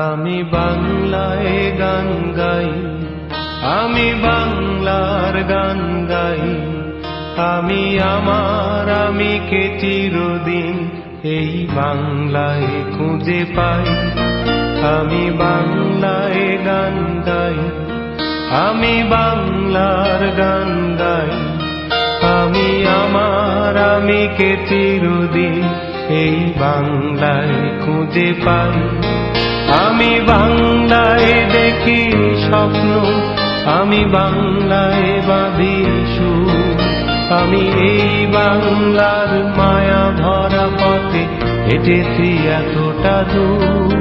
আমি বাংলায় গান গাই, আমি বাংলার গান গাই। আমি আমার আমিকে চিরদিন এই বাংলায় খুঁজে পাই। আমি বাংলায় গান গাই, আমি বাংলার গান গাই। আমি আমার আমিকে চিরদিন এই বাংলায় খুঁজে পাই। আমি বাংলায় দেখি স্বপ্ন, আমি বাংলায় বাঁধি সুর। আমি এই বাংলার মায়া ভরা পথে হেঁটেছি এতটা দূর।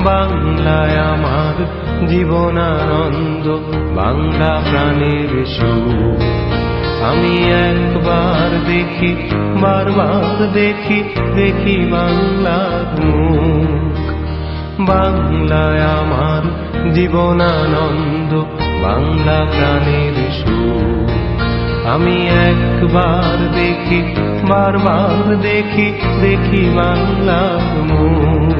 বাংলায় আমার জীবনানন্দ, বাংলা প্রাণের সুর। আমি একবার দেখি, বারবার দেখি, দেখি বাংলার মুখ। বাংলায় আমার জীবনানন্দ, বাংলা প্রাণের সুর। আমি একবার দেখি, বারবার দেখি, দেখি বাংলার মুখ।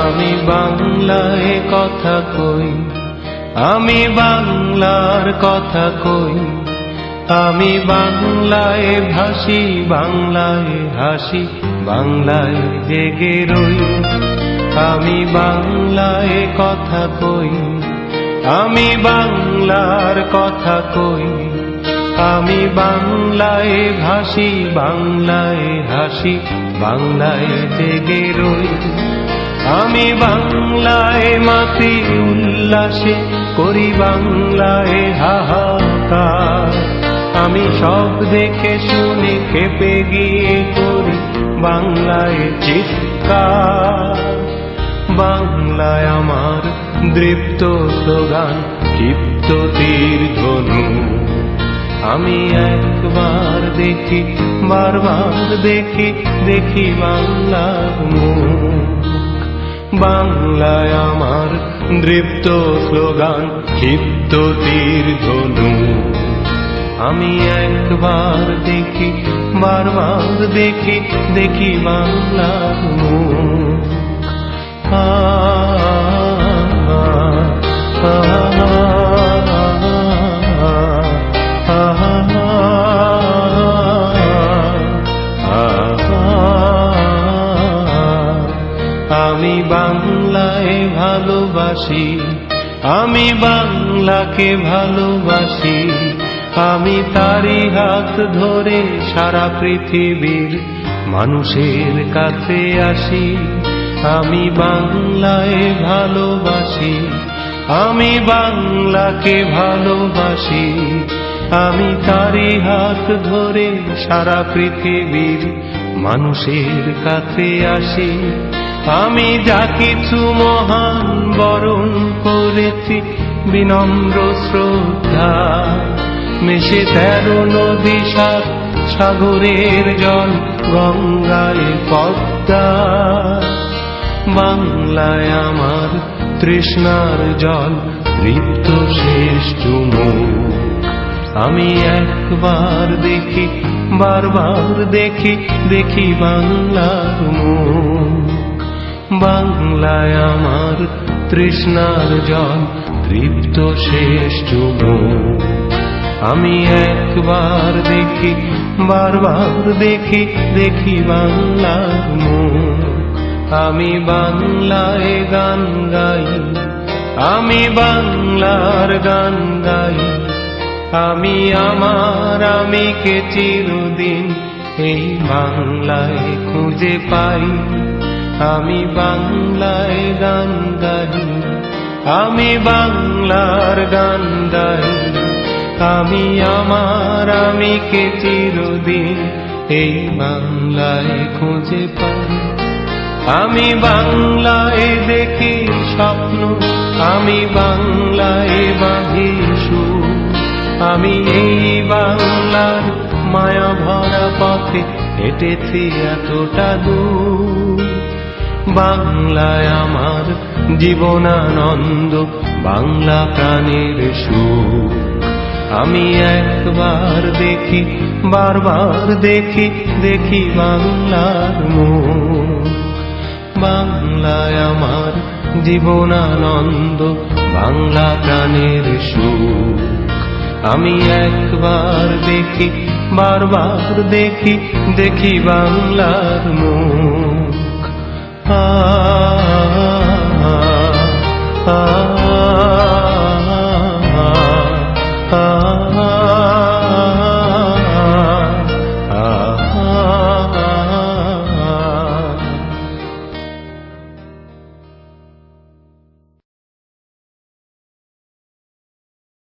আমি বাংলায় কথা কই, আমি বাংলার কথা কই। আমি বাংলায় ভাসি, বাংলায় হাসি, বাংলায় জেগে রই। আমি বাংলায় কথা কই, আমি বাংলার কথা কই। আমি বাংলায় ভাসি, বাংলায় হাসি, বাংলায় জেগে রই। আমি বাংলায় মাতি উল্লাসে, করি বাংলায় হাহাকার। আমি সব দেখে শুনে খেপে গিয়ে করি বাংলায় চিৎকার। বাংলায় আমার দৃপ্ত স্লোগান, ক্ষিপ্ত তীর ধনু। আমি একবার দেখি, বারবার দেখি, দেখি বাংলার মুখ। বাংলায় আমার দৃপ্ত স্লোগান, ক্ষিপ্ত তীর ধনু। আমি একবার দেখি, বারবার দেখি, দেখি বাংলার মুখ। আমি বাংলায় ভালোবাসি, আমি বাংলাকে ভালোবাসি। আমি তারি হাত ধরে সারা পৃথিবীর মানুষের কাছে আসি। আমি বাংলায় ভালোবাসি, আমি বাংলাকে ভালোবাসি। আমি তারি হাত ধরে সারা পৃথিবীর মানুষের কাছে আসি। আমি যা কিছু মহান বরণ করেছি বিনম্র শ্রদ্ধা। মিশে 13 নদী, 7 সাগরের জল, গঙ্গায় পদ্মা। বাংলায় আমার তৃষ্ণার জল, তৃপ্ত শেষ চুমুক। আমি একবার দেখি, বারবার দেখি, দেখি বাংলার মুখ। বাংলায় আমার তৃষ্ণার জল, তৃপ্ত শেষ চুমুক। আমি একবার দেখি, বারবার দেখি, দেখি বাংলার মুখ। আমি বাংলায় গান গাই, আমি বাংলার গান গাই। আমি আমার আমিকে চিরদিন এই বাংলায় খুঁজে পাই। আমি বাংলায় গান গাই, আমি বাংলার গান গাই। আমি আমার আমিকে চিরদিন এই বাংলায় খুঁজে পাই। আমি বাংলায় দেখি স্বপ্ন, আমি বাংলায় বাঁধি সুর। আমি এই বাংলার মায়া ভরা পথে হেঁটেছি এতটা দূর। বাংলায় আমার জীবনানন্দ বাংলা প্রাণের সুখ। আমি একবার দেখি, বারবার দেখি, দেখি বাংলার মুখ। বাংলায় আমার জীবনানন্দ বাংলা প্রাণের সুখ। আমি একবার দেখি, বারবার দেখি, দেখি বাংলার মুখ।